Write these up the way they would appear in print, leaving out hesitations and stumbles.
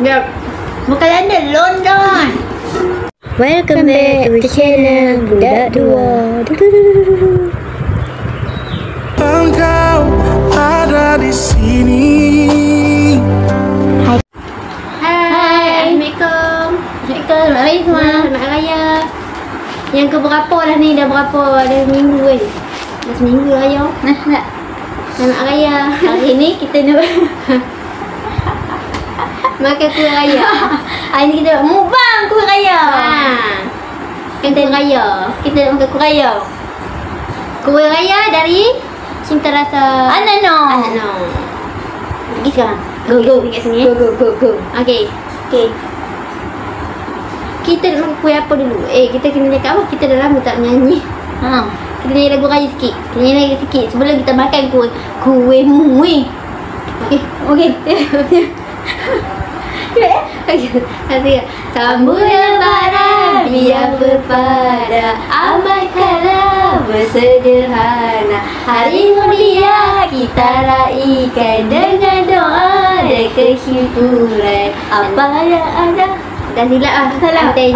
Ya. Bukan London, London. Welcome back to channel Budak Dua. Engkau ada di sini. Hai, Assalamualaikum. Assalamualaikum. Selamat Raya semua. Selamat Raya. Yang keberapa dah ni? Dah berapa? Dah seminggu kan? Dah seminggu Raya. Nak. Selamat Raya. Hari ni kita nak makan kuih raya. Hari ni kita mukbang kuih raya. Kita raya. Kita nak makan kuih raya. Kuih raya dari Cinta Rasa Anano. Pergi sekarang. Go. Pergi kat sini. Go. Okay. Kita nak makan kuih apa dulu? Kita kena cakap apa? Kita dah lama tak menyanyi. Kita nyanyi lagu raya sikit. Sebelum kita makan kuih muih. Okay. Sambut lebaran biar berpada, amalkanlah bersederhana. Hari mulia kita raikan dengan doa dan kesyukuran. Apa yang ada. Dah silap lah. Salah. Okay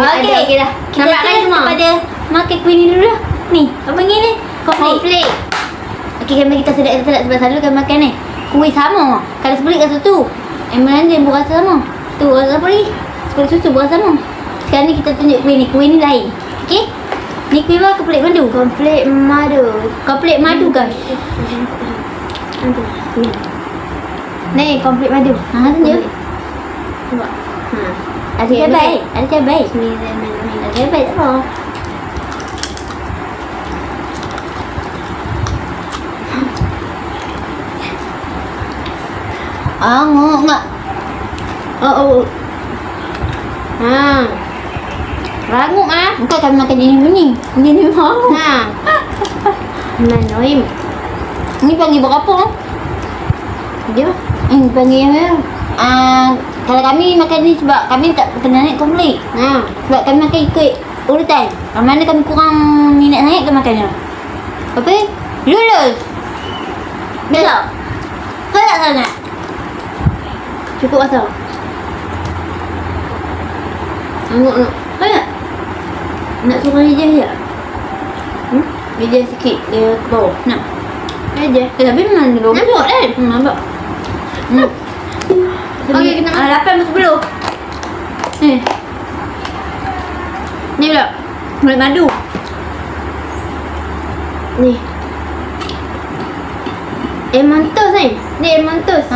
dah. Kita pada makan kuih ni dulu lah. Ni, apa ni? Konflik. Okay, kami kita sedap sebab selalu kan makan ni kuih sama. Kalau sebelit rasa tu, Melanda pun rasa sama. Tu rasa apa lagi? Sebelit susu pun rasa sama. Sekarang ni kita tunjuk kuih ni. Kuih ni lain. Okay? Ni kuih apa? Komplit madu? Komplit madu guys. Ni komplit madu. Tunjuk. Nampak? Ada cabai. Bismillahirrahmanirrahim. Ada cabai tak apa. Ngok. Rangup ah. Bukan kami makan jenis ni. Jenis rangup. Manoim. Ni panggil berapa? Dia. Panggil yang kalau kami makan ni sebab kami tak kena naik komplit. Sebab kami makan ikut urutan. Mana kami kurang minat naik ke makannya. Apa? Lulus. Belak. Kelak sangat. Cukup rasa. Anguk. Banyak. Nak suruh hijau je. Hijau sikit dia ke bawah. Nak. Hijau. Tapi memang dia nampak kan? Nampak. Okey, kita 8 masuk 10. Ni pula. Kulit madu. Ni. Mentos ni. Ni mentos.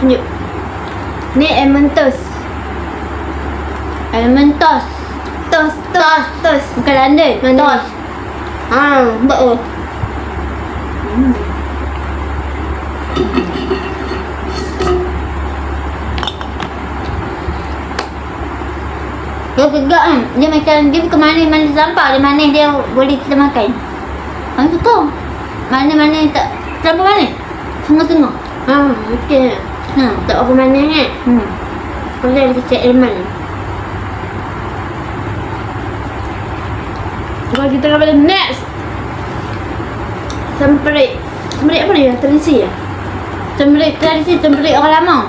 Tunjuk. Ni mentos. Tos. Bukan London. Tos. Betul. Dia tegak kan. Dia macam dia bukan manis sampah. Dia manis dia boleh kita makan. Kamu suka? Mana tak terlalu manis? Tengah-tengah. Okey. Tak apa manis kan? Kalau ada kecil elemen. Kalau kita nak balik next. Semperit apa ni? Tradisi ya? Semperit orang lama.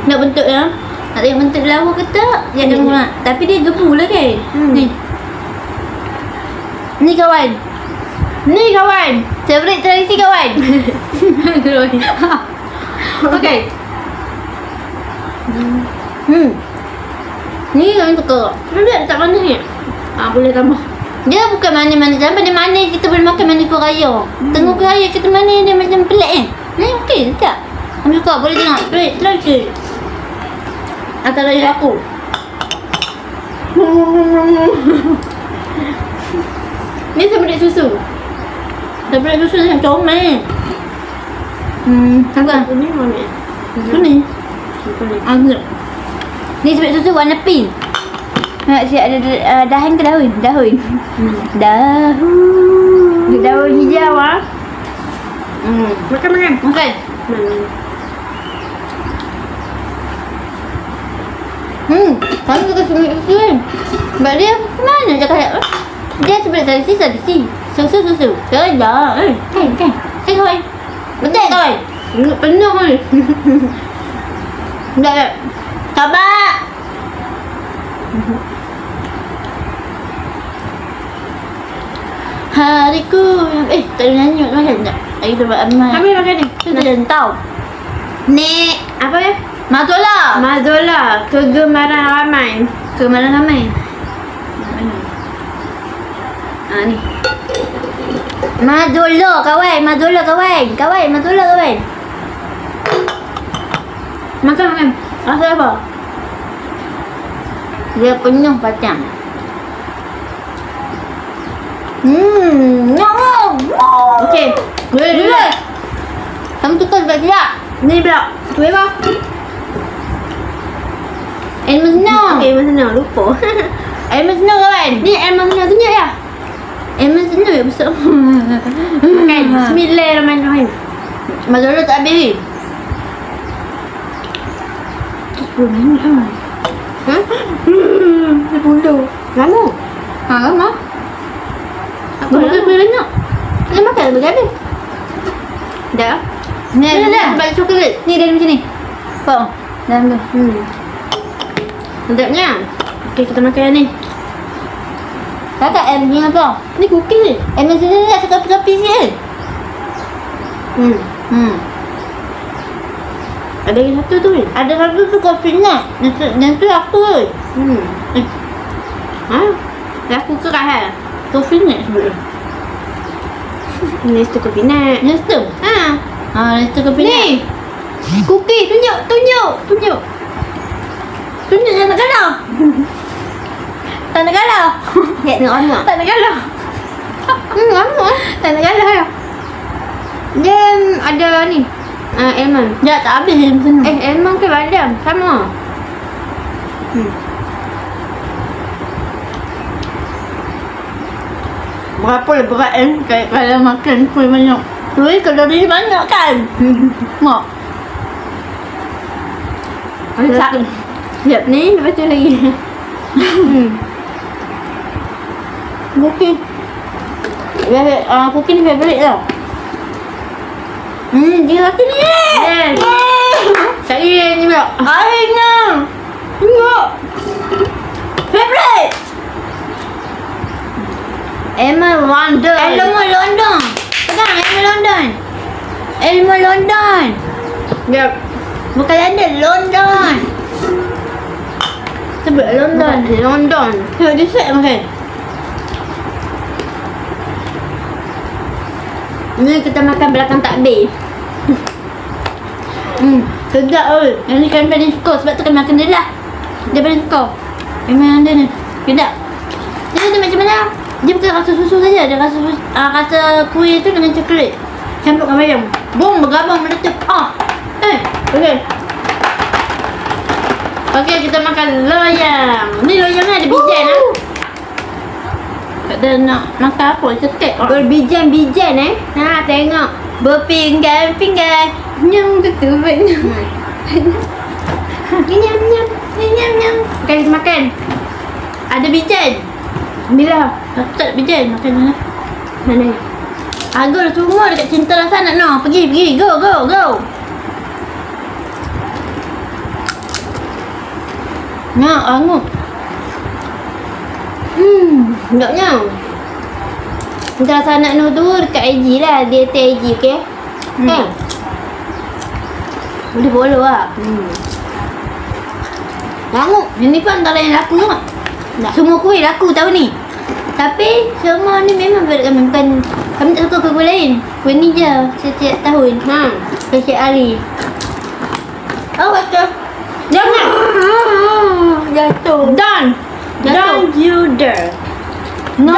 Nak bentuk ya? Nak tengok bentuk lawa ke tak? Jangan nak. Tapi dia gebu lah kan? Ni kawan. Semperit tradisi kawan. Okay. Ni kami suka. Ada tak manis ni? Boleh tambah. Dia bukan manis-manis sampai dia manis kita boleh makan manis kuih raya. Tengok kuih raya kita manis dia macam pelik kan? Ni okey tak? Kami suka boleh tengok. Try je. Antara raya aku. Ni seberit susu. Yang comel. Apa? Ini mana? Kuning. Ni seberit susu warna pink. Siap ada dahan ke daun? Daun hijau ah. Makan. Kami suka seberit susu kan. Sebab dia mana cakap dia seberit tradisi. Susu. Kerja. Kan. Kawan. Betul kawan. Penuh kan. Sekejap. Sabar. Hariku yang tak ada nyanyi makan tak? Lagi tempat aman. Kami makan ni. Tu tak tahu. Ni apa ya? Mazola. Mazola, kegemaran ramai. Kemarin ramai. Mana? Ni. Mazola kawan, Mazola kawan. Kawan, Mazola kawan. Makan. Rasa apa? Dia penuh kacang. Nyok. Okey. Boleh. Kamu tukar sebab tidak? Ni pula. Tu apa? Elma senang. Elma senang, lupa. Elma senang kawan. Ni Elma senang tunjuk ya. Elma senang ya besar. Makan. Bismillahirrahmanirrahim. Mazola tak habis. 10 minit lah. Ha? 10. Lama. Lama. Apa lama? Banyak. Dia makan bagi habis. Dah. Ni Dah, dah. balik coklat. Ni dia macam ni. Apa? Dalam tu. Sedapnya. Okey, kita makan yang ni. Kakak M ni apa? Ni cookies ni. M macam ni nak tepi-tepi sikit. Ada lagi satu tu ni. Ada satu tu kopi nak. Yang tu aku ke? Ha? Laku keras ha? Kopi nak sebut tu. Ni tu kopi nak. Nestum. Ha. Nestum kopi nak. Ni. Cookie, tunjuk. Tunjuk yang nak kalah. Tak nak kalah. Ya, tengok anak. Tak nak kalah. Lama. Tak nak kalah ya. Dia ada ni. Almond. Ya tak habis macam ni. Almond ke badam? Sama. Berapa lah berat kalau makan kuih banyak. Kuih kalori banyak kan? Mak. Satu. Siap ni, lepas tu lagi. Cookie. Cookie ni favourite tau. Dia rasa ni. Yes. Cari ni pula. Akhirnya. Tengok. Favourite. Emma London. Elmo London. Pegang Elmo London. Elmo London. Yep. Bukan London, London. Sebut London. London. Tengok dia set makan. Ni kita makan belakang takbir. Sedap oi. Yang ni kan paling suka sebab tu kan makan dia lah. Dia paling suka. Memang ada ni. Sedap. Dia macam mana? Dia bukan rasa susu saja, dia rasa rasa kuih tu dengan coklat. Campur dengan bayam. Bom bergabung meletup. Okey. Okey, kita makan loyang. Ni loyang ada bijan ah. Tak ada nak makan apa, cetek. Berbijan-bijan Ha, tengok. Berpinggan-pinggan. Nyam ketubat. Nyam-nyam. Nyam-nyam. Okey, kita makan. Ada bijan. Bila? Tak ada bijan, makan mana? Mana? Agak semua dekat Cinta Rasa nak no. Pergi. Go. Nak angut. Sedapnya. Kita rasa anak Noh tu dekat IG lah. Dia tag IG, okey? Kan? Boleh follow lah. Angut. Yang ni pun antara yang laku tau. Semua kuih laku tahun ni. Tapi semua ni memang berat kami. Bukan, kami tak suka kuih lain. Kuih ni je setiap tahun. Setiap hari. Awak tu. Jangan. Jatuh. Don't you dare. No.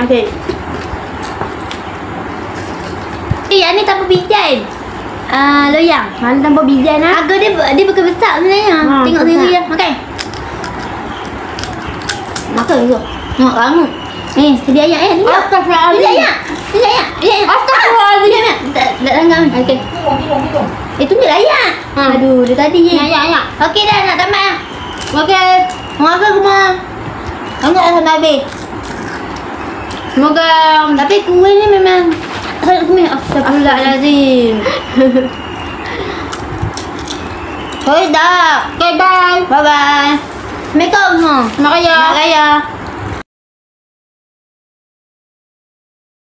Okey. Yang ni tanpa bijan. Loyang. Mana tanpa bijan ah? Harga dia bukan besar sebenarnya. Tengok sendiri lah. Makan. Makan juga. Tengok rangut. Sedia ayak ni. Astagfirullahaladzim. Sedia ayak. Astagfirullahaladzim. Tak langgar. Okey. Tunjuk ayak. Aduh, dia tadi je. Ayak. Okey dah, nak tamat lah. Okey. Makan semua. Rangut dah sampai habis. Semoga. Tapi kuih ni memang sangat kuih. Astagfirullahaladzim. Hoy, dah. Okay, bye. Bye-bye. Assalamualaikum. Mak Raya. Mak Raya.